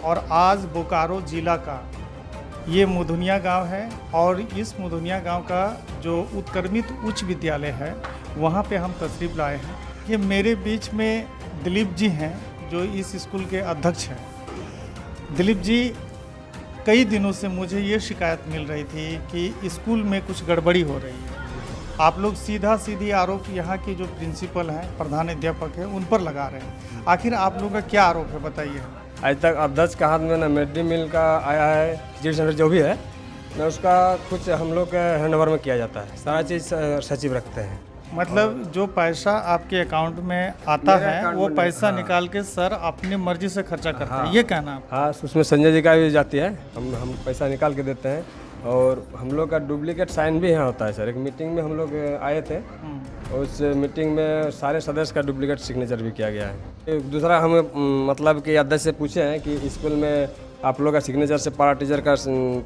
और आज बोकारो जिला का ये मुधुनिया गांव है और इस मुधुनिया गांव का जो उत्क्रमित उच्च विद्यालय है वहाँ पे हम तशरीफ़ लाए हैं। ये मेरे बीच में दिलीप जी हैं जो इस स्कूल के अध्यक्ष हैं। दिलीप जी, कई दिनों से मुझे ये शिकायत मिल रही थी कि स्कूल में कुछ गड़बड़ी हो रही है। आप लोग सीधी आरोप यहाँ के जो प्रिंसिपल हैं, प्रधान अध्यापक हैं, उन पर लगा रहे हैं। आखिर आप लोगों का क्या आरोप है, बताइए। आज तक अध्यक्ष का हाथ में ना मिड डे मील का आया है, खिचड़ी सेंटर जो भी है ना उसका कुछ हम लोग के हैंड ओवर में किया जाता है। सारा चीज़ सचिव रखते हैं। मतलब जो पैसा आपके अकाउंट में आता है वो पैसा निकाल के सर अपनी मर्जी से खर्चा करते हैं, ये कहना आप? हाँ, उसमें संजय जी का भी जाती है। हम पैसा निकाल के देते हैं और हम लोग का डुप्लीकेट साइन भी यहाँ होता है सर। एक मीटिंग में हम लोग आए थे, उस मीटिंग में सारे सदस्य का डुप्लीकेट सिग्नेचर भी किया गया है। दूसरा हम मतलब कि अध्यक्ष से पूछे हैं कि स्कूल में आप लोग का सिग्नेचर से पारा टीचर का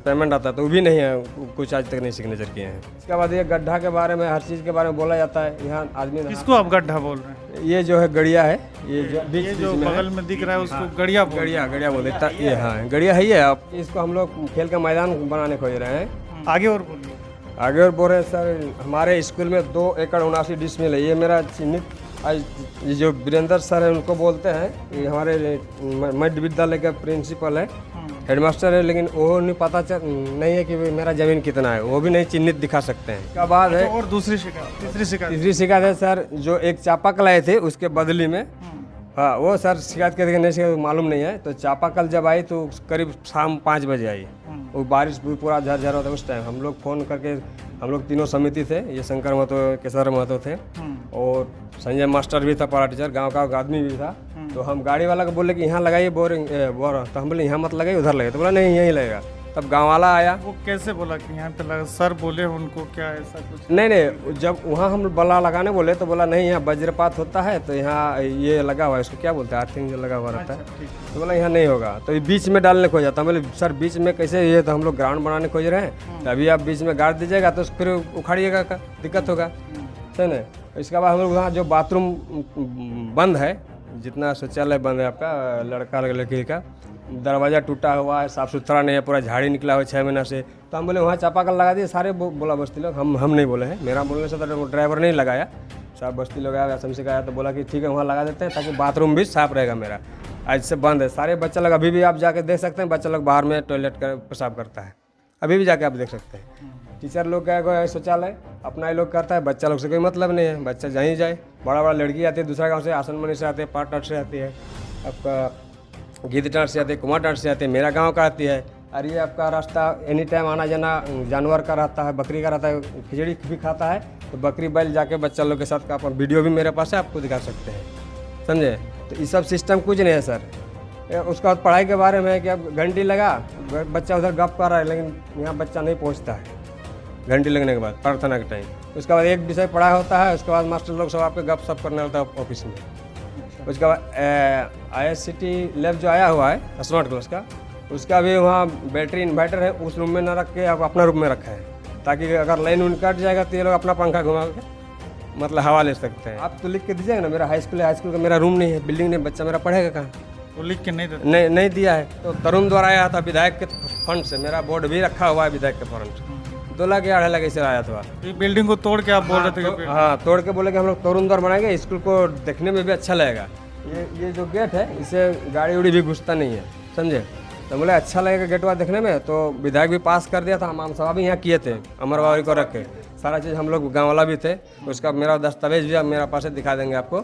पेमेंट आता है, तो वो भी नहीं है, कुछ आज तक नहीं सिग्नेचर किए हैं। इसके बाद ये गड्ढा के बारे में, हर चीज़ के बारे में बोला जाता है। यहाँ आदमी किसको आप गड्ढा बोल रहे हैं? ये जो है गड़िया है, ये जो बगल में दिख रहा है उसको गड़िया बोलते हैं। ये हाँ गड़िया है। ये आप इसको हम लोग खेल का मैदान बनाने खोज रहे हैं। आगे और बोलिए। आगे और बोल रहे हैं सर, हमारे स्कूल में 2 एकड़ 79 डिसमिल है। ये मेरा चिन्हित आज ये जो वीरेंद्र सर है उनको बोलते हैं, ये हमारे मध्य विद्यालय का प्रिंसिपल है, हेडमास्टर है, लेकिन वो नहीं पता नहीं है कि मेरा ज़मीन कितना है, वो भी नहीं चिन्हित दिखा सकते हैं। इसका बाद है और तीसरी शिकायत है सर, जो एक चापाकल आए थे उसके बदली में, हाँ वो सर शिकायत करके नहीं मालूम नहीं है। तो चापाकल जब आई तो करीब शाम 5 बजे आई, वो बारिश भी पूरा झरझर होता है। उस टाइम हम लोग फ़ोन करके, हम लोग तीनों समिति थे, ये शंकर महतो, केसर महतो थे और संजय मास्टर भी था, पारा टीचर, गांव का आदमी भी था। तो हम गाड़ी वाला को बोले कि यहाँ लगाइए बोरिंग, तो हम बोले यहाँ मत लगाइए, उधर लगाइए। तो बोला नहीं यहीं लगेगा। तब गांव वाला आया। वो कैसे बोला कि यहाँ पे लगा? सर बोले उनको क्या ऐसा कुछ? नहीं, जब वहाँ हम बल्ला लगाने बोले तो बोला नहीं यहाँ वज्रपात होता है, तो यहाँ ये लगा हुआ है, इसको क्या बोलते हैं, आर्थिंग जो लगा हुआ रहता है। तो बोला यहाँ नहीं होगा, तो बीच में डालने खोज जाता। बोले सर बीच में कैसे, ये तो हम लोग ग्राउंड बनाने खोज रहे हैं, तो अभी आप बीच में गाड़ दीजिएगा तो फिर उखाड़िएगा का दिक्कत होगा, है ना। इसके बाद हम लोग वहाँ जो बाथरूम बंद है, जितना शौचालय बंद है आपका, लड़का लड़की का, दरवाज़ा टूटा हुआ है, साफ़ सुथरा नहीं है, पूरा झाड़ी निकला हुआ है 6 महीना से। तो हम बोले वहाँ चापाकल लगा दिए। सारे बोला बस्ती लोग, हम नहीं बोले हैं, मेरा बोलने से तो ड्राइवर नहीं लगाया, सब बस्ती लोग आया, एसएमसी का आया, तो बोला कि ठीक है वहाँ लगा देते हैं ताकि बाथरूम भी साफ़ रहेगा। मेरा आज से बंद है। सारे बच्चे लोग अभी भी आप जाके देख सकते हैं, बच्चा लोग बाहर में टॉयलेट का पेशाब करता है, अभी भी जाके आप देख सकते हैं। टीचर लोग का शौचालय अपना ही लोग करता है, बच्चा लोग से कोई मतलब नहीं है, बच्चा जहीं जाए। बड़ा लड़की आती है दूसरा गाँव से, आसनमणि से आते हैं, पाटट से आती है, आपका गीत डांट से आते हैं, कुमार डांट से आते हैं, मेरा गांव का आती है। और ये आपका रास्ता एनी टाइम आना जाना जानवर का रहता है, बकरी का रहता है, खिचड़ी भी खाता है, तो बकरी बैल जाके बच्चा लोग के साथ का अपन वीडियो भी मेरे पास है, आपको दिखा सकते हैं, समझे। तो ये सब सिस्टम कुछ नहीं है सर। उसका बाद पढ़ाई के बारे में है कि अब घंटी लगा, बच्चा उधर गप कर रहा है, लेकिन यहाँ बच्चा नहीं पहुँचता है घंटी लगने के बाद, प्रार्थना के टाइम। उसके बाद एक विषय पढ़ा होता है, उसके बाद मास्टर लोग सब आपके गप सप करने होता है ऑफिस में। उसके बाद ISCT लैब जो आया हुआ है स्मार्ट क्लास का, उसका भी वहाँ बैटरी इन्वर्टर है, उस रूम में ना रख के आप अपना रूम में रखा है, ताकि अगर लाइन कट जाएगा तो ये लोग अपना पंखा घुमा के मतलब हवा ले सकते हैं। आप तो लिख के दीजिएगा ना, मेरा हाई स्कूल का मेरा रूम नहीं है, बिल्डिंग नहीं, बच्चा मेरा पढ़ेगा कहाँ? वो लिख के नहीं दिया है। तो तरुण द्वारा आया था विधायक के फंड से, मेरा बोर्ड भी रखा हुआ है विधायक के फंड से, 2 लाख या 2.5 लाख ऐसे आया था। बिल्डिंग को तोड़ के आप बोल रहे थे? हाँ, तोड़ के बोले कि हम लोग तरुण द्वार बनाएंगे, स्कूल को देखने में भी अच्छा लगेगा। ये जो गेट है इसे गाड़ी उड़ी भी घुसता नहीं है, समझे। तो बोले अच्छा लगेगा गेटवा देखने में, तो विधायक भी पास कर दिया था। हम आम सभा भी यहाँ किए थे, अमर बावरी को रख के, सारा चीज़ हम लोग गाँव वाला भी थे, उसका मेरा दस्तावेज भी मेरा पास है, दिखा देंगे आपको।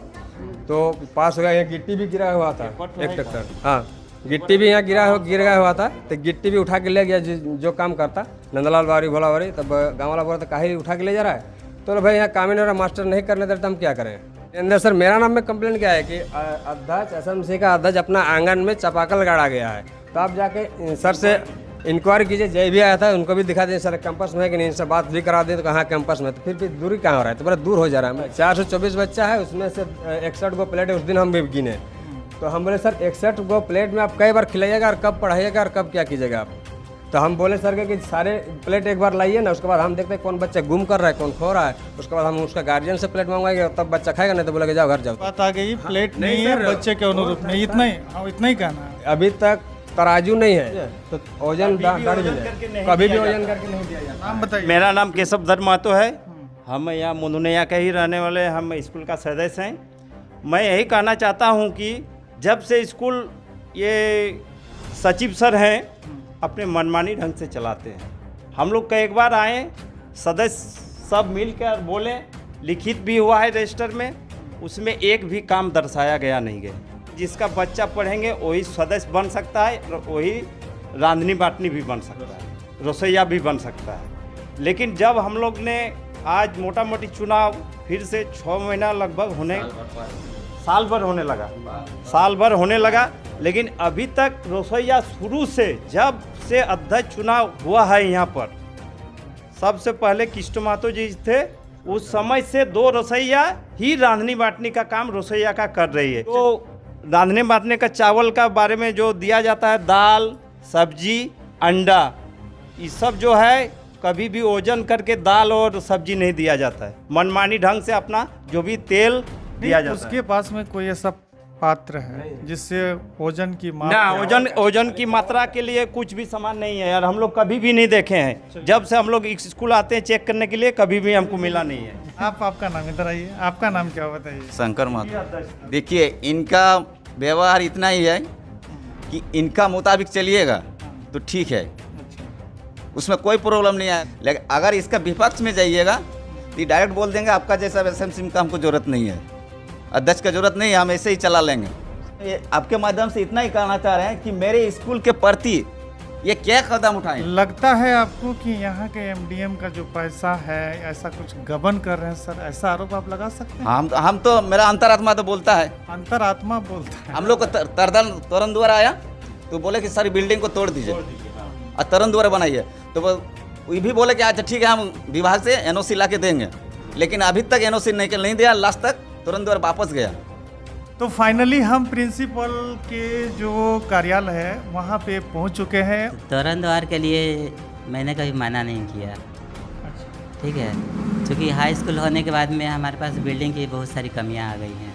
तो पास हो गया। यहाँ गिट्टी भी गिरा हुआ था, एक ट्रैक्टर, हाँ गिट्टी भी यहाँ गिरा हुआ था, तो गिट्टी भी उठा के ले गया जो काम करता, नंदलाल बावरी भोला बावरी। तब गाँव वाला बोला तो काहे उठा के ले जा रहा है, तो भाई यहाँ काम ही मास्टर नहीं करने देते, हम क्या करें। अंदर सर मेरा नाम में कंप्लेंट क्या है कि अध्यक्ष एसएमसी का अध्यक्ष अपना आंगन में चापाकल गाड़ा गया है, तो आप जाके सर से इंक्वायरी कीजिए। जय भी आया था, उनको भी दिखा दें सर कैंपस में है कि नहीं, इनसे बात भी करा दें। तो कहाँ कैंपस में, तो फिर भी दूरी कहाँ हो रहा है, तो बड़ा दूर हो जा रहा है। 424 बच्चा है, उसमें से 61 गो प्लेट है, उस दिन हम भी गिने। तो हम बोले सर 61 गो प्लेट में आप कई बार खिलाइएगा और कब पढ़ाइएगा और कब क्या कीजिएगा आप। तो हम बोले सर कि सारे प्लेट एक बार लाइए ना, उसके बाद हम देखते हैं कौन बच्चा गुम कर रहा है, कौन खो रहा है, उसके बाद हम उसका गार्जियन से प्लेट मंगवाएंगे, तब बच्चा खाएगा, नहीं तो बोलेगा जाओ घर जाओ। बात आ गई प्लेट नहीं है बच्चे के अनुरूप नहीं, इतना ही कहना है। अभी तक तराजू नहीं है तो वजन बढ़ जाए, कभी भी वजन करके नहीं दिया जाता। नाम बताइए। मेरा नाम केशव दत्त महतो है। हम यहाँ मुदुनिया के ही रहने वाले, हम स्कूल का सदस्य हैं। मैं यही कहना चाहता हूँ कि जब से स्कूल ये सचिव सर हैं अपने मनमानी ढंग से चलाते हैं। हम लोग कई बार आए, सदस्य सब मिलकर बोले, लिखित भी हुआ है रजिस्टर में, उसमें एक भी काम दर्शाया गया नहीं गया। जिसका बच्चा पढ़ेंगे वही सदस्य बन सकता है, वही रांधनी बाटनी भी बन सकता है, रसोईया भी बन सकता है। लेकिन जब हम लोग ने आज मोटा मोटी चुनाव फिर से 6 महीना लगभग होने, साल भर होने लगा, लेकिन अभी तक रसोईया शुरू से, जब से अध्यक्ष चुनाव हुआ है यहाँ पर, सबसे पहले किष्ट महतो जी थे, उस समय से 2 रसोईया ही रांधनी बाटनी का काम रसोईया का कर रही है। तो रांधने बांटने का चावल का बारे में जो दिया जाता है, दाल, सब्जी, अंडा, ये सब जो है कभी भी ओजन करके दाल और सब्जी नहीं दिया जाता है। मनमानी ढंग से अपना जो भी तेल दिया जाता है। उसके पास में कोई ऐसा पात्र है जिससे ओजन की ना, ओजन की मात्रा के लिए कुछ भी सामान नहीं है यार, हम लोग कभी भी नहीं देखे हैं। जब से हम लोग स्कूल आते हैं चेक करने के लिए, कभी भी हमको मिला नहीं है। आपका नाम, इधर आइए, आपका नाम क्या बताइए? शंकर महतो। देखिए, इनका व्यवहार इतना ही है कि इनका मुताबिक चलिएगा तो ठीक है, उसमें कोई प्रॉब्लम नहीं है। लेकिन अगर इसका विपक्ष में जाइएगा तो ये डायरेक्ट बोल देंगे आपका जैसा एसएमसी का हमको ज़रूरत नहीं है, अध्यक्ष का ज़रूरत नहीं है, हम ऐसे ही चला लेंगे। ये आपके माध्यम से इतना ही कहना चाह रहे हैं कि मेरे स्कूल के प्रति ये क्या कदम उठाएं। लगता है आपको कि यहाँ के एमडीएम का जो पैसा है ऐसा कुछ गबन कर रहे हैं सर, ऐसा आरोप आप लगा सकते हैं? हम तो, मेरा अंतरात्मा तो बोलता है, अंतरात्मा बोलता है। हम लोग को तुरंत द्वार आया तो बोले कि सारी बिल्डिंग को तोड़ दीजिए और तुरंत द्वार बनाइए। तो वो भी बोले कि अच्छा ठीक है, हम विभाग से एनओसी ला के देंगे, लेकिन अभी तक एनओसी नहीं दिया, लास्ट तक तुरंत द्वार वापस गया। तो फाइनली हम प्रिंसिपल के जो कार्यालय है वहाँ पे पहुँच चुके हैं। तोरण द्वार के लिए मैंने कभी मना नहीं किया, ठीक है, क्योंकि हाई स्कूल होने के बाद में हमारे पास बिल्डिंग की बहुत सारी कमियां आ गई हैं।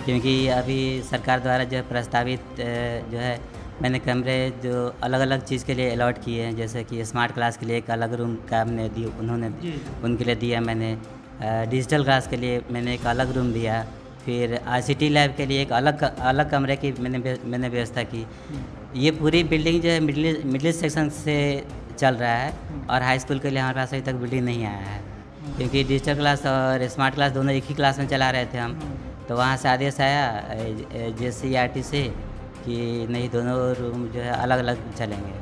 क्योंकि अभी सरकार द्वारा जो प्रस्तावित जो है, मैंने कमरे जो अलग अलग चीज़ के लिए अलॉट किए हैं, जैसे कि स्मार्ट क्लास के लिए एक अलग रूम का हमने दी, उन्होंने उनके लिए दिया। मैंने डिजिटल क्लास के लिए मैंने एक अलग रूम दिया। फिर ICT लैब के लिए एक अलग कमरे की मैंने व्यवस्था की। ये पूरी बिल्डिंग जो है मिडिल सेक्शन से चल रहा है, और हाई स्कूल के लिए हमारे पास अभी तक बिल्डिंग नहीं आया है, क्योंकि डिजिटल क्लास और स्मार्ट क्लास दोनों एक ही क्लास में चला रहे थे हम। तो वहाँ से आदेश आया JCERT से कि नहीं, दोनों रूम जो है अलग अलग चलेंगे।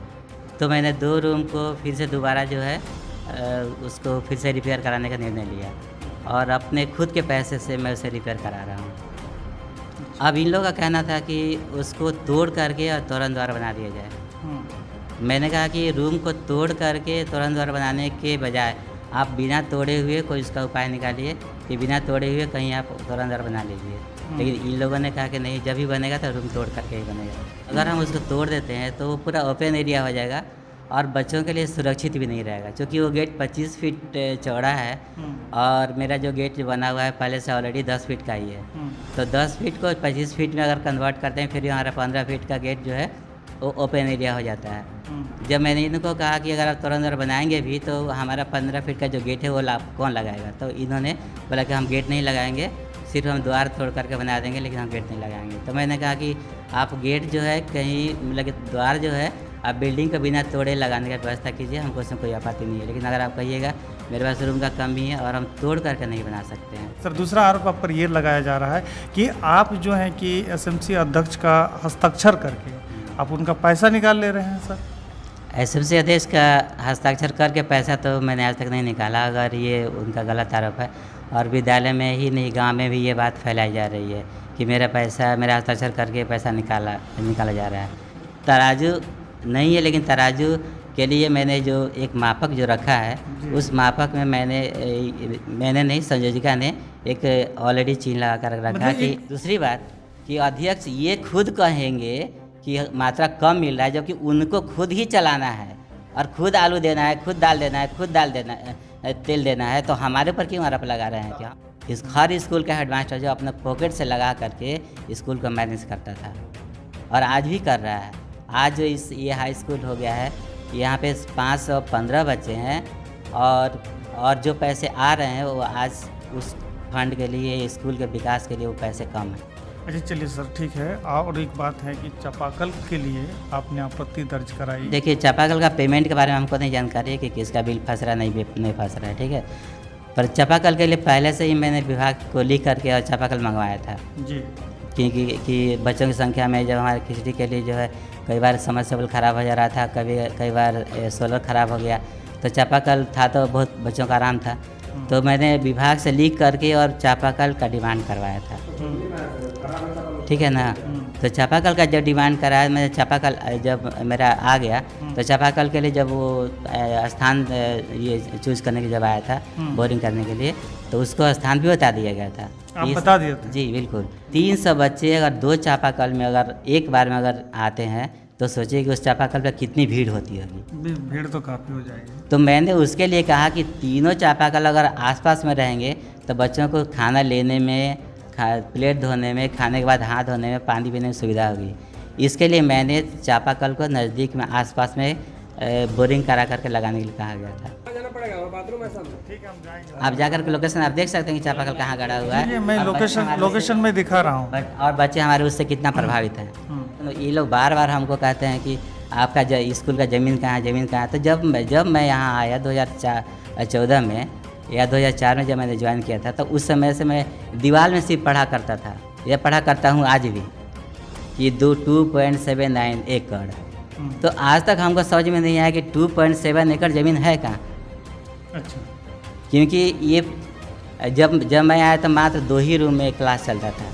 तो मैंने 2 रूम को फिर से दोबारा जो है उसको फिर से रिपेयर कराने का निर्णय लिया, और अपने खुद के पैसे से मैं उसे रिपेयर करा रहा हूँ। अब इन लोगों का कहना था कि उसको तोड़ करके और तोरण द्वार बना दिया जाए। मैंने कहा कि रूम को तोड़ करके तोरण द्वार बनाने के बजाय आप बिना तोड़े हुए कोई उसका उपाय निकालिए कि बिना तोड़े हुए कहीं आप तोरण द्वार बना लीजिए। लेकिन इन लोगों ने कहा कि नहीं, जब भी बनेगा तो रूम तोड़ करके ही बनेगा। अगर हम उसको तोड़ देते हैं तो वो पूरा ओपन एरिया हो जाएगा और बच्चों के लिए सुरक्षित भी नहीं रहेगा, क्योंकि वो गेट 25 फीट चौड़ा है और मेरा जो गेट बना हुआ है पहले से ऑलरेडी 10 फीट का ही है। तो 10 फीट को 25 फीट में अगर कन्वर्ट करते हैं, फिर हमारा 15 फीट का गेट जो है वो ओपन एरिया हो जाता है। जब मैंने इनको कहा कि अगर आप तोरण द्वार बनाएंगे भी तो हमारा 15 फीट का जो गेट है वो कौन लगाएगा, तो इन्होंने बोला कि हम गेट नहीं लगाएंगे, सिर्फ हम द्वार तोड़ करके बना देंगे, लेकिन हम गेट नहीं लगाएंगे। तो मैंने कहा कि आप गेट जो है कहीं, मतलब द्वार जो है आप बिल्डिंग को बिना तोड़े लगाने की व्यवस्था कीजिए, हमको उसमें कोई आपत्ति नहीं है। लेकिन अगर आप कहिएगा मेरे पास रूम का कमी है और हम तोड़ करके नहीं बना सकते हैं। सर, दूसरा आरोप आप पर ये लगाया जा रहा है कि आप जो है कि SMC अध्यक्ष का हस्ताक्षर करके आप उनका पैसा निकाल ले रहे हैं। सर, SMC अध्यक्ष का हस्ताक्षर करके पैसा तो मैंने आज तक नहीं निकाला, अगर ये उनका गलत आरोप है। और विद्यालय में ही नहीं, गांव में भी ये बात फैलाई जा रही है कि मेरा हस्ताक्षर करके पैसा निकाला जा रहा है। तराजू नहीं है, लेकिन तराजू के लिए मैंने जो एक मापक जो रखा है, उस मापक में मैंने नहीं, संयोजिका ने एक ऑलरेडी चीन लगा कर रखा कि दूसरी बात कि अध्यक्ष ये खुद कहेंगे कि मात्रा कम मिल रहा है, जबकि उनको खुद ही चलाना है और खुद आलू देना है, खुद दाल देना है, खुद तेल देना है, तो हमारे ऊपर क्यों आरोप लगा रहे हैं? क्या हर स्कूल का हेडमास्टर जो अपने पॉकेट से लगा करके स्कूल को मैनेज करता था और आज भी कर रहा है। आज जो ये हाई स्कूल हो गया है, यहाँ पे 515 बच्चे हैं और जो पैसे आ रहे हैं वो आज उस फंड के लिए, स्कूल के विकास के लिए वो पैसे कम है। अच्छा चलिए सर, ठीक है। और एक बात है कि चापाकल के लिए आपने आपत्ति दर्ज कराई। देखिए, चापाकल का पेमेंट के बारे में हमको नहीं जानकारी है कि किसका बिल फंस रहा है, नहीं फंस रहा है, ठीक है। पर चापाकल के लिए पहले से ही मैंने विभाग को लिख करके और चापाकल मंगवाया था जी, कि बच्चों की संख्या में जब हमारे खिचड़ी के लिए जो है कई बार समरसेबल ख़राब हो जा रहा था, कई बार सोलर ख़राब हो गया, तो चापाकल था तो बहुत बच्चों का आराम था। तो मैंने विभाग से लिख करके और चापाकल का डिमांड करवाया था, ठीक है ना। तो चापाकल का जब डिमांड कराया, मैं चापाकल जब मेरा आ गया तो चापाकल के लिए जब वो स्थान ये चूज़ करने के जब आया था बोरिंग करने के लिए, तो उसको स्थान भी बता दिया गया था। आप बता दिए थे? जी बिल्कुल। 300 बच्चे अगर 2 चापाकल में अगर एक बार में अगर आते हैं तो सोचिए कि उस चापाकल पर कितनी भीड़ होती होगी। भीड़ तो काफ़ी हो जाएगी। तो मैंने उसके लिए कहा कि तीनों चापाकल अगर आसपास में रहेंगे तो बच्चों को खाना लेने में, प्लेट धोने में, खाने के बाद हाथ धोने में, पानी पीने में सुविधा होगी। इसके लिए मैंने चापाकल को नज़दीक में आसपास में बोरिंग करा करके लगाने के लिए कहा गया था। ठीक है, हम जाएंगे। आप जाकर के लोकेशन आप देख सकते हैं कि चापाकल कहाँ गड़ा हुआ है। मैं और लोकेशन में दिखा रहा हूँ। और बच्चे हमारे उससे कितना प्रभावित हैं। तो ये लोग बार बार हमको कहते हैं कि आपका स्कूल का ज़मीन कहाँ है, ज़मीन कहाँ है। तो जब मैं यहाँ आया 2014 में या 2004 में जब मैंने ज्वाइन किया था, तो उस समय से मैं दीवार में सिर्फ पढ़ा करता था, या पढ़ा करता हूँ आज भी, कि 2.79 एकड़। तो आज तक हमको समझ में नहीं आया कि 2.7 एकड़ ज़मीन है कहाँ। अच्छा। क्योंकि ये जब मैं आया तो मात्र 2 ही रूम में क्लास चलता था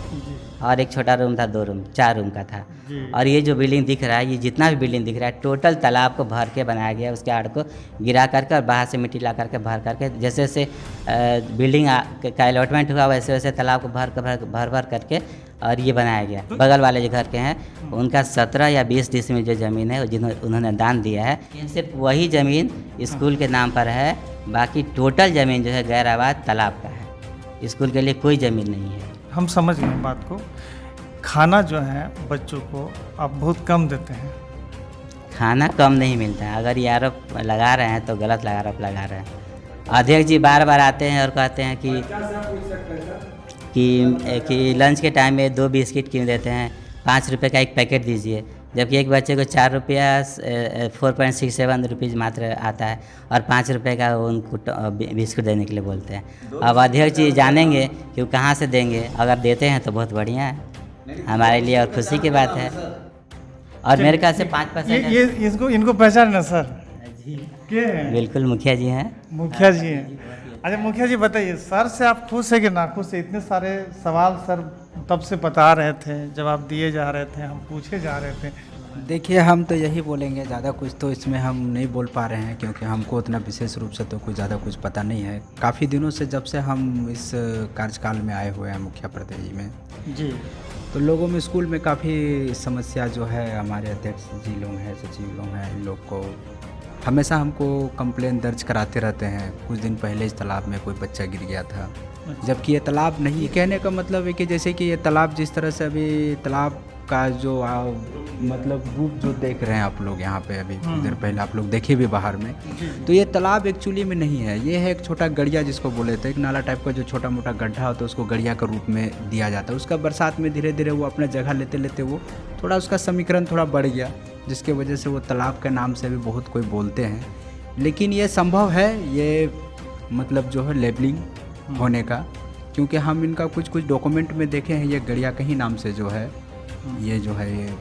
और एक छोटा रूम था, 2 रूम 4 रूम का था। और ये जो बिल्डिंग दिख रहा है, ये जितना भी बिल्डिंग दिख रहा है, टोटल तालाब को भर के बनाया गया। उसके आड़ को गिरा करके और बाहर से मिट्टी ला करके भर करके, जैसे जैसे बिल्डिंग का अलॉटमेंट हुआ वैसे वैसे तालाब को भर करके और ये बनाया गया। बगल वाले जो घर के हैं उनका 17 या 20 डिसमिल जो ज़मीन है उन्होंने दान दिया है। सिर्फ वही ज़मीन स्कूल के नाम पर है, बाकी टोटल ज़मीन जो है गैर आबाद तालाब का है। स्कूल के लिए कोई ज़मीन नहीं है। हम समझ गए बात को। खाना जो है बच्चों को आप बहुत कम देते हैं। खाना कम नहीं मिलता है। अगर ये आरोप लगा रहे हैं तो गलत आरोप लगा रहे हैं। अध्यक्ष जी बार बार आते हैं और कहते हैं कि लंच के टाइम में 2 बिस्किट क्यों देते हैं, 5 रुपये का एक पैकेट दीजिए, जबकि एक बच्चे को 4 रुपया 4.67 रुपीज़ मात्र आता है और 5 रुपये का उनको बिस्कुट देने के लिए बोलते हैं। अब अध्यक्ष जी जानेंगे कि वो कहाँ से देंगे। अगर देते हैं तो बहुत बढ़िया है हमारे लिए और खुशी की बात है। और मेरे ख्याल से 5% इनको पहचानना सर क्या है? बिल्कुल मुखिया जी हैं। मुखिया जी हैं। अच्छा मुखिया जी बताइए, सर से आप खुश है कि ना खुश है? इतने सारे सवाल सर तब से बता रहे थे, जवाब दिए जा रहे थे, हम पूछे जा रहे थे। देखिए, हम तो यही बोलेंगे, ज़्यादा कुछ तो इसमें हम नहीं बोल पा रहे हैं क्योंकि हमको उतना विशेष रूप से तो कुछ ज़्यादा कुछ पता नहीं है। काफ़ी दिनों से जब से हम इस कार्यकाल में आए हुए हैं मुखिया प्रदेश में जी, तो लोगों में स्कूल में काफ़ी समस्या जो है, हमारे अध्यक्ष जी लोग हैं, सचिव लोग हैं, इन लोग को हमेशा हमको कंप्लेन दर्ज कराते रहते हैं। कुछ दिन पहले इस तालाब में कोई बच्चा गिर गया था, जबकि ये तालाब नहीं। कहने का मतलब है कि जैसे कि ये तालाब जिस तरह से अभी तालाब का जो मतलब रूप जो देख रहे हैं आप लोग यहाँ पे, अभी कुछ देर पहले आप लोग देखे भी बाहर में, तो ये तालाब एक्चुअली में नहीं है। ये है एक छोटा गड़िया जिसको बोले थे, एक नाला टाइप का जो छोटा मोटा गड्ढा होता है उसको गड़िया का रूप में दिया जाता है। उसका बरसात में धीरे धीरे वो अपना जगह लेते लेते वो थोड़ा उसका समीकरण थोड़ा बढ़ गया, जिसके वजह से वो तालाब के नाम से भी बहुत कोई बोलते हैं। लेकिन ये संभव है, ये मतलब जो है लेबलिंग होने का, क्योंकि हम इनका कुछ डॉक्यूमेंट में देखे हैं, ये गड़िया कहीं नाम से जो है ये जो है ये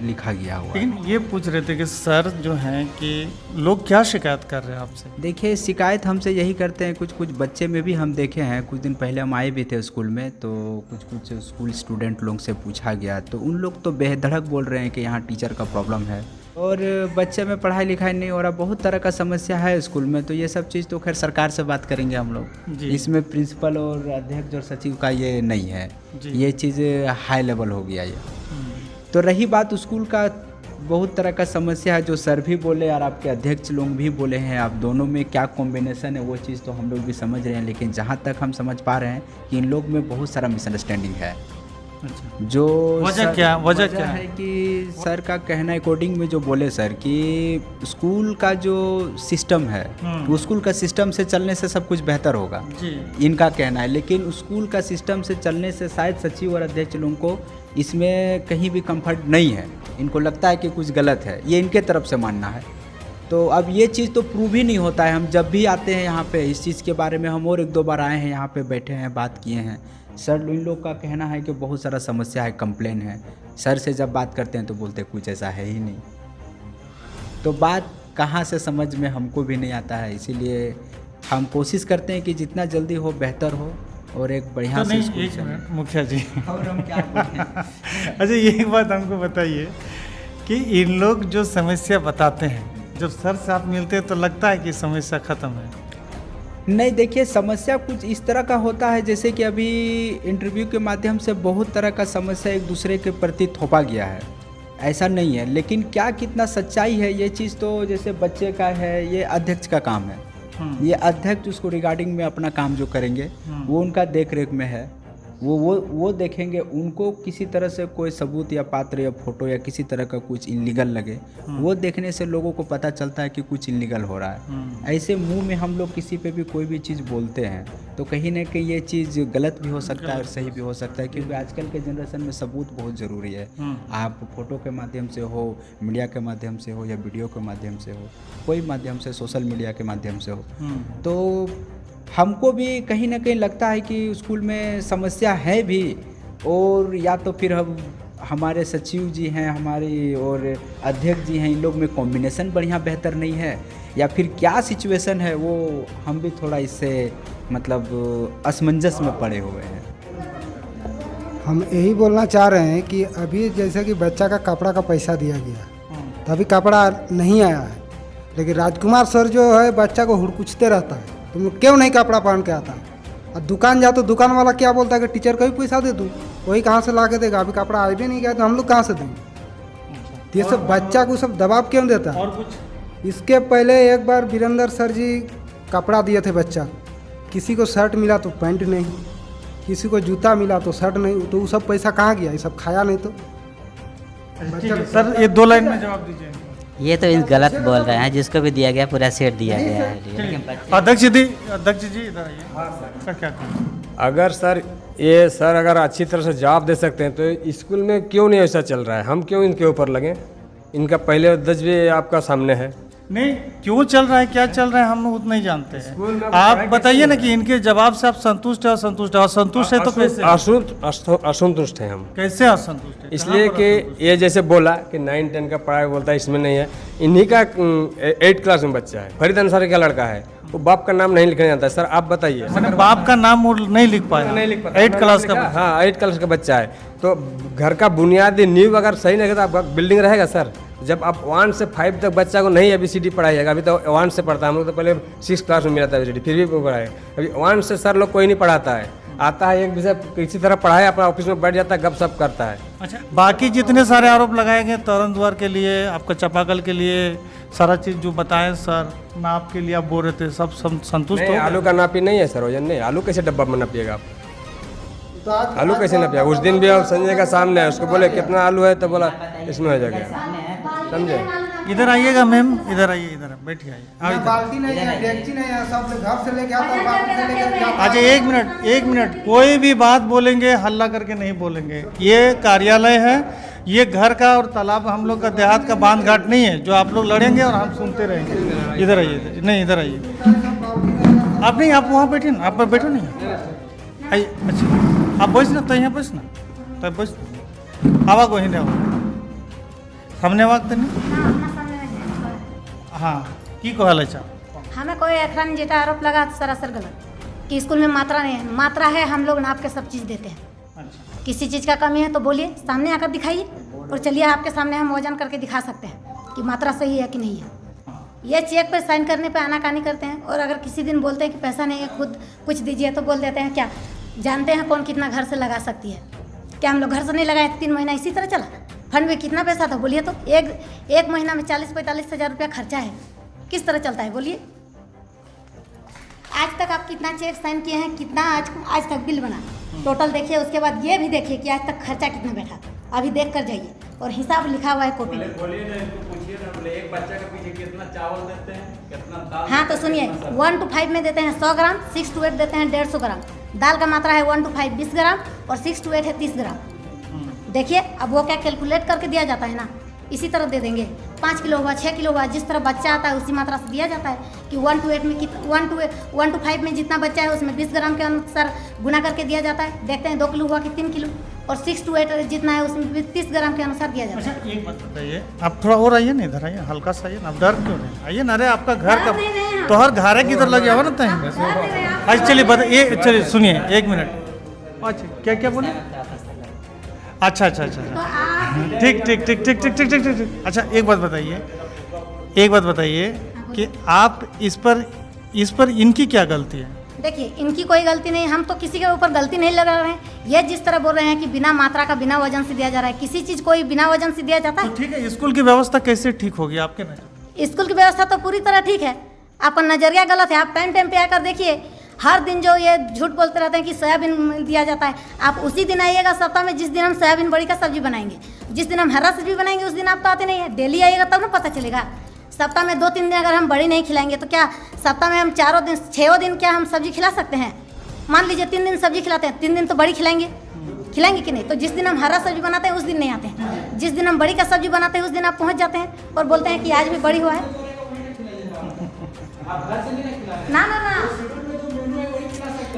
लिखा गया हुआ है। लेकिन ये पूछ रहे थे कि सर जो हैं कि लोग क्या शिकायत कर रहे हैं आपसे? देखिए, शिकायत हमसे यही करते हैं, कुछ बच्चे में भी हम देखे हैं। कुछ दिन पहले हम आए भी थे स्कूल में, तो कुछ स्कूल स्टूडेंट लोग से पूछा गया तो उन लोग तो बेधड़क बोल रहे हैं कि यहाँ टीचर का प्रॉब्लम है और बच्चे में पढ़ाई लिखाई नहीं हो रहा, बहुत तरह का समस्या है स्कूल में। तो ये सब चीज़ तो खैर सरकार से बात करेंगे हम लोग, इसमें प्रिंसिपल और अध्यक्ष और सचिव का ये नहीं है, ये चीज़ हाई लेवल हो गया ये। तो रही बात स्कूल का, बहुत तरह का समस्या है जो सर भी बोले और आपके अध्यक्ष लोग भी बोले हैं। आप दोनों में क्या कॉम्बिनेशन है वो चीज़ तो हम लोग भी समझ रहे हैं, लेकिन जहाँ तक हम समझ पा रहे हैं कि इन लोग में बहुत सारा मिसअंडरस्टैंडिंग है। जो वजह क्या है कि सर का कहना अकॉर्डिंग में जो बोले सर कि स्कूल का जो सिस्टम है वो स्कूल का सिस्टम से चलने से सब कुछ बेहतर होगा जी। इनका कहना है, लेकिन स्कूल का सिस्टम से चलने से शायद सचिव और अध्यक्ष लोगों को इसमें कहीं भी कंफर्ट नहीं है, इनको लगता है कि कुछ गलत है, ये इनके तरफ से मानना है। तो अब ये चीज़ तो प्रूव ही नहीं होता है। हम जब भी आते हैं यहाँ पे इस चीज़ के बारे में, हम और 1-2 बार आए हैं यहाँ पे, बैठे हैं, बात किए हैं। सर इन लोग का कहना है कि बहुत सारा समस्या है, कंप्लेन है। सर से जब बात करते हैं तो बोलते हैं कुछ ऐसा है ही नहीं। तो बात कहाँ से समझ में हमको भी नहीं आता है, इसीलिए हम कोशिश करते हैं कि जितना जल्दी हो बेहतर हो और एक बढ़िया तो से नहीं, स्कूल एक चले। मिनट मुखिया जी, और हम क्या बोलें? अच्छा ये बात हमको बताइए कि इन लोग जो समस्या बताते हैं, जब सर से आप मिलते हैं तो लगता है कि समस्या ख़त्म है? नहीं, देखिए समस्या कुछ इस तरह का होता है जैसे कि अभी इंटरव्यू के माध्यम से बहुत तरह का समस्या एक दूसरे के प्रति थोपा गया है, ऐसा नहीं है। लेकिन क्या कितना सच्चाई है ये चीज़ तो जैसे बच्चे का है, ये अध्यक्ष का काम है। ये अध्यक्ष उसको रिगार्डिंग में अपना काम जो करेंगे वो उनका देख रेख में है, वो देखेंगे। उनको किसी तरह से कोई सबूत या पात्र या फोटो या किसी तरह का कुछ इनलीगल लगे, वो देखने से लोगों को पता चलता है कि कुछ इनलीगल हो रहा है। ऐसे मुंह में हम लोग किसी पे भी कोई भी चीज़ बोलते हैं तो कहीं ना कहीं ये चीज़ गलत भी हो सकता है और सही भी हो सकता है, क्योंकि आजकल के जनरेशन में सबूत बहुत ज़रूरी है। आप फोटो के माध्यम से हो, मीडिया के माध्यम से हो या वीडियो के माध्यम से हो, कोई माध्यम से, सोशल मीडिया के माध्यम से हो, तो हमको भी कहीं ना कहीं लगता है कि स्कूल में समस्या है भी, और या तो फिर हम हमारे सचिव जी हैं हमारी और अध्यक्ष जी हैं, इन लोग में कॉम्बिनेशन बढ़िया बेहतर नहीं है, या फिर क्या सिचुएशन है वो हम भी थोड़ा इससे मतलब असमंजस में पड़े हुए हैं। हम यही बोलना चाह रहे हैं कि अभी जैसे कि बच्चा का कपड़ा का पैसा दिया गया तो अभी कपड़ा नहीं आया है, लेकिन राजकुमार सर जो है बच्चा को हुड़कुचते रहता है, तुम क्यों नहीं कपड़ा पहन के आता है। और दुकान जाओ तो दुकान वाला क्या बोलता है कि टीचर को भी पैसा दे दूँ, वही कहाँ से ला के देगा, अभी कपड़ा आ भी नहीं गया तो हम लोग कहाँ से देंगे। तो ये सब बच्चा को सब दबाव क्यों देता है। और कुछ इसके पहले एक बार वीरेंद्र सर जी कपड़ा दिए थे बच्चा, किसी को शर्ट मिला तो पैंट नहीं, किसी को जूता मिला तो शर्ट नहीं, तो वो सब पैसा कहाँ गया, ये सब खाया नहीं तो। ठीक है सर, ये 2 लाइन में जवाब दीजिए। ये तो गलत बोल रहे हैं, जिसको भी दिया गया पूरा सेट दिया गया है। लेकिन बच्चे- अध्यक्ष जी इधर आइए। सर क्या कहना? अगर सर अगर अच्छी तरह से जवाब दे सकते हैं तो स्कूल में क्यों नहीं ऐसा चल रहा है, हम क्यों इनके ऊपर लगें। इनका पहले अध्यक्ष भी आपका सामने है। नहीं, क्यों चल रहा है, क्या चल रहा है, हम लोग उतना ही जानते हैं। आप बताइए ना कि इनके जवाब से आप संतुष्ट है, असंतुष्ट है, असंतुष्ट है तो कैसे? असंतुष्ट हैं हम। कैसे असंतुष्ट है? इसलिए कि ये जैसे बोला कि 9-10 का पढ़ाई बोलता है इसमें नहीं है, इन्हीं का 8 क्लास में बच्चा है, फरीद अंसारी का लड़का है, वो बाप का नाम नहीं लिखने जाता है। सर आप बताइए। मैंने बाप का नाम वो नहीं लिख पाया, नहीं लिख पाता। 8 क्लास का। हाँ 8 क्लास का बच्चा है, तो घर का बुनियादी नींव अगर सही नहीं रहेगा तो आपका बिल्डिंग रहेगा सर। जब आप 1 से 5 तक बच्चा को नहीं ABCD पढ़ाई जाएगा, अभी तो 1 से पढ़ता है, हम लोग तो पहले 6 क्लास में मिला था ABCD, फिर भी पढ़ाए। अभी 1 से सर लोग कोई नहीं पढ़ाता है, आता है एक विषय किसी तरह पढ़ाए, अपना ऑफिस में बैठ जाता है, गप सप करता है। अच्छा, बाकी जितने सारे आरोप लगाए गए तरण द्वार के लिए, आपका चापाकल के लिए, सारा चीज़ जो बताएं सर, नाप के लिए आप बोल रहे थे, सब संतुष्ट हो? आलू का नापी नहीं है सर, वजन नहीं। आलू कैसे डब्बा में नापिएगा आप, आलू कैसे नापिएगा। उस दिन भी आप संजय का सामने है, उसको बोले कितना आलू है तो बोला इसमें हो जाएगा, समझे। इधर आइएगा मैम, इधर आइए, इधर बैठिए, आइए। बाल्टी नहीं है, डेगची नहीं है, सब घर से लेके आता है, बाल्टी से लेके आता है। अच्छा एक मिनट, कोई भी बात बोलेंगे हल्ला करके नहीं बोलेंगे। ये कार्यालय है, ये घर का और तालाब हम लोग का देहात का बांध घाट नहीं है जो आप लोग लड़ेंगे और हम सुनते रहेंगे। इधर आइए, नहीं इधर आइए आप, नहीं आप वहाँ बैठे ना, आप बैठो नहीं आइए। अच्छा आप बैठ ना, तो यहाँ बैठ ना, तो बैठ आवा को ही नहीं सामने वक्त नहीं। हाँ की कहल अच्छा, हमें कोई अखरान जेटा आरोप लगा सरासर गलत कि स्कूल में मात्रा नहीं है। मात्रा है, हम लोग नाप के सब चीज़ देते हैं। अच्छा किसी चीज़ का कमी है तो बोलिए, सामने आकर दिखाइए, और चलिए आपके सामने हम वजन करके दिखा सकते हैं कि मात्रा सही है कि नहीं है। ये चेक पर साइन करने पे आनाकानी करते हैं, और अगर किसी दिन बोलते हैं कि पैसा नहीं है, खुद कुछ दीजिए, तो बोल देते हैं क्या जानते हैं कौन कितना घर से लगा सकती है। क्या हम लोग घर से नहीं लगाए? 3 महीना इसी तरह चला। फंड में कितना पैसा था बोलिए तो? एक महीना में 40-45 हज़ार रुपया खर्चा है। किस तरह चलता है बोलिए? आज तक आप कितना चेक साइन किए हैं, कितना आज तक बिल बना? टोटल देखिए, उसके बाद ये भी देखिए कि आज तक खर्चा कितना बैठा, अभी देख कर जाइए, और हिसाब लिखा हुआ है कॉपी में। एक बच्चे के पीछे कितना चावल देते हैं, कितना दाल? हाँ तो सुनिए, 1 to 5 में देते हैं 100 ग्राम, 6 to 8 देते हैं 150 ग्राम। दाल का मात्रा है 1 to 5 20 ग्राम, और 6 to 8 है 30 ग्राम। देखिए अब वो क्या कैलकुलेट करके दिया जाता है ना, इसी तरह दे देंगे। 5 किलो हुआ, 6 किलो हुआ, जिस तरह बच्चा आता है उसी मात्रा से दिया जाता है कि 1 to 8 में 1 to 5 में जितना बच्चा है उसमें 20 ग्राम के अनुसार गुना करके दिया जाता है। देखते हैं 2 किलो हुआ कि 3 किलो, और 6 to 8 जितना है उसमें 30 ग्राम के अनुसार दिया जाता है। अच्छा एक बात बताइए, आप थोड़ा और आइए ना, इधर आइए, हल्का सा आइए ना, आप डर क्यों नहीं, आइए ना। अरे आपका घर का तो हर घर की इधर लगे हुआ ना तहीं। अच्छा चलिए बताइए, चलिए सुनिए 1 मिनट। अच्छा क्या क्या बोले? अच्छा अच्छा अच्छा ठीक ठीक ठीक ठीक ठीक ठीक ठीक ठीक। अच्छा एक बात बताइए कि आप इस पर इनकी क्या गलती है? देखिए इनकी कोई गलती नहीं, हम तो किसी के ऊपर गलती नहीं लगा रहे हैं। ये जिस तरह बोल रहे हैं कि बिना मात्रा का बिना वजन से दिया जा रहा है, किसी चीज़ कोई बिना वजन से दिया जाता है? तो ठीक है, स्कूल की व्यवस्था कैसे ठीक होगी आपके नजर? स्कूल की व्यवस्था तो पूरी तरह ठीक है, आपका नज़रिया गलत है। आप टाइम टाइम पे आकर देखिए, हर दिन जो ये झूठ बोलते रहते हैं कि सोयाबीन दिया जाता है, आप उसी दिन आइएगा सप्ताह में जिस दिन हम सोयाबीन बड़ी का सब्जी बनाएंगे। जिस दिन हम हरा सब्जी बनाएंगे उस दिन आप तो आते नहीं है, डेली आइएगा तब ना पता चलेगा। सप्ताह में 2-3 दिन अगर हम बड़ी नहीं खिलाएंगे तो क्या सप्ताह में हम 4 दिन 6 दिन क्या हम सब्जी खिला सकते हैं? मान लीजिए 3 दिन सब्जी खिलाते हैं, 3 दिन तो बड़ी खिलाएंगे कि नहीं? तो जिस दिन हम हरा सब्जी बनाते हैं उस दिन नहीं आते हैं, जिस दिन हम बड़ी का सब्जी बनाते हैं उस दिन आप पहुँच जाते हैं और बोलते हैं कि आज भी बड़ी हुआ है। ना ना ना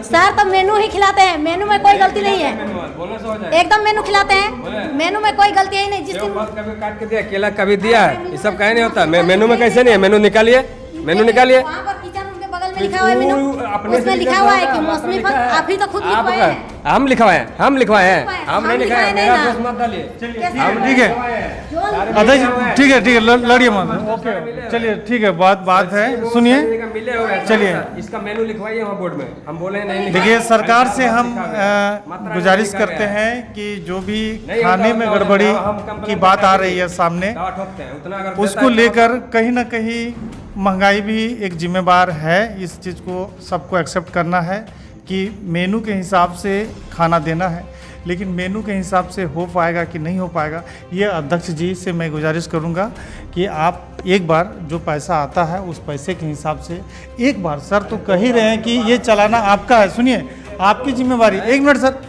सर, तो मेनू ही खिलाते हैं, मेनू में कोई गलती नहीं है, एकदम मेनू खिलाते हैं, मेनू में कोई गलती है ही नहीं। जिस दिन कभी काट के दिया, केला कभी दिया है, ये सब कहीं नहीं होता। मेनू में कैसे नहीं है? मेनू निकालिए, मेनू निकालिए। वहाँ पर किचन रूम के बगल में लिखा हुआ है मेनू, उसमें लिखा हुआ है कि मौसमी फल, आप ही तो खुद लिखवाए हैं। हम लिखवाए हैं, हम नहीं लिखवाए, मेरा दोस्त मत डालिए। ठीक है अध्यक्ष जी, ठीक है लड़िए मत, ओके चलिए ठीक है, बात है, सुनिए चलिए। इसका मेनू लिखवाइए वहाँ बोर्ड में, हम बोले नहीं। देखिए सरकार से हम गुजारिश करते हैं कि जो भी खाने में गड़बड़ी की बात आ रही है सामने, उसको लेकर कहीं ना कहीं महंगाई भी एक जिम्मेवार है। इस चीज़ को सबको एक्सेप्ट करना है कि मेनू के हिसाब से खाना देना है, लेकिन मेनू के हिसाब से हो पाएगा कि नहीं हो पाएगा, ये अध्यक्ष जी से मैं गुजारिश करूंगा कि आप एक बार जो पैसा आता है उस पैसे के हिसाब से एक बार, सर तो कह ही रहे हैं कि ये चलाना आपका है, सुनिए आपकी जिम्मेवारी, 1 मिनट सर,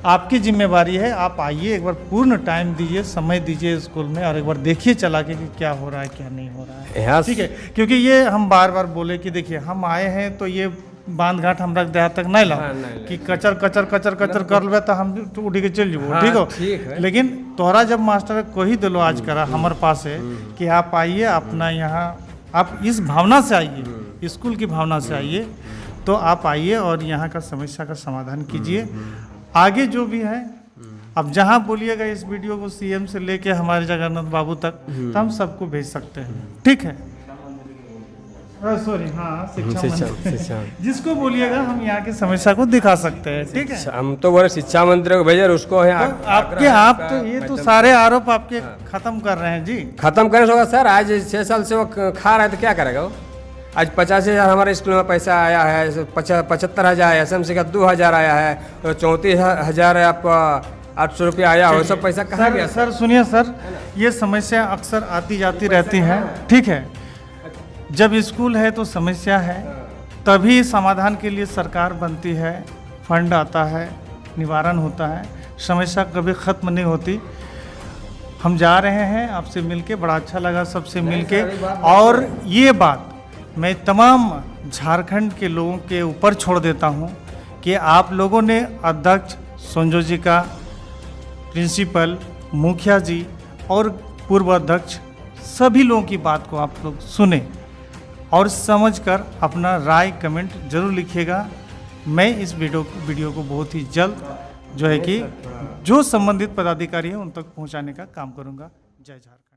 आपकी जिम्मेवारी है, आप आइए एक बार, पूर्ण टाइम दीजिए, समय दीजिए स्कूल में, और एक बार देखिए चला के कि क्या हो रहा है क्या नहीं हो रहा है, ठीक है? क्योंकि ये हम बार बार बोले कि देखिए हम आए हैं तो ये बांध घाट हमरा देहात तक नहीं लाओ कि कचर कचर कचर कचर कर लेबे तो हम उठ के चल जाबो, ठीक हो? लेकिन तोहरा जब मास्टर को ही दिलो आज करा हमारे पास है कि आप आइए अपना यहाँ, आप इस भावना से आइए, स्कूल की भावना से आइए, तो आप आइए और यहाँ का समस्या का समाधान कीजिए। आगे जो भी है, अब जहाँ बोलिएगा इस वीडियो को सीएम से लेके हमारे जगन्नाथ बाबू तक, तो हम सबको भेज सकते हैं, ठीक है? सॉरी, हाँ शिक्षा जिसको बोलिएगा हम यहाँ की समस्या को दिखा सकते हैं, ठीक है? हम तो बोले शिक्षा मंत्री को भेजे, उसको है तो आप तो ये तो सारे आरोप आपके खत्म कर रहे हैं जी। खत्म करने से होगा सर, आज 6 साल से वो खा रहा है तो क्या करेगा वो? आज 85,000 हमारे स्कूल में पैसा आया है, 75,000 SMC का 2,000 आया है, 34,000 आपका 800 रुपया आया हो, सब पैसा कहाँ गया? सर सुनिए सर, ये समस्या अक्सर आती जाती रहती है, ठीक है? जब स्कूल है तो समस्या है, तभी समाधान के लिए सरकार बनती है, फंड आता है, निवारण होता है, समस्या कभी ख़त्म नहीं होती। हम जा रहे हैं आपसे मिलके, बड़ा अच्छा लगा सबसे मिलके, और ये बात मैं तमाम झारखंड के लोगों के ऊपर छोड़ देता हूँ कि आप लोगों ने अध्यक्ष संजय जी का, प्रिंसिपल, मुखिया जी और पूर्व अध्यक्ष, सभी लोगों की बात को आप लोग सुने और समझकर अपना राय कमेंट जरूर लिखिएगा। मैं इस वीडियो को बहुत ही जल्द जो है कि जो संबंधित पदाधिकारी हैं उन तक पहुंचाने का काम करूंगा। जय झारखंड।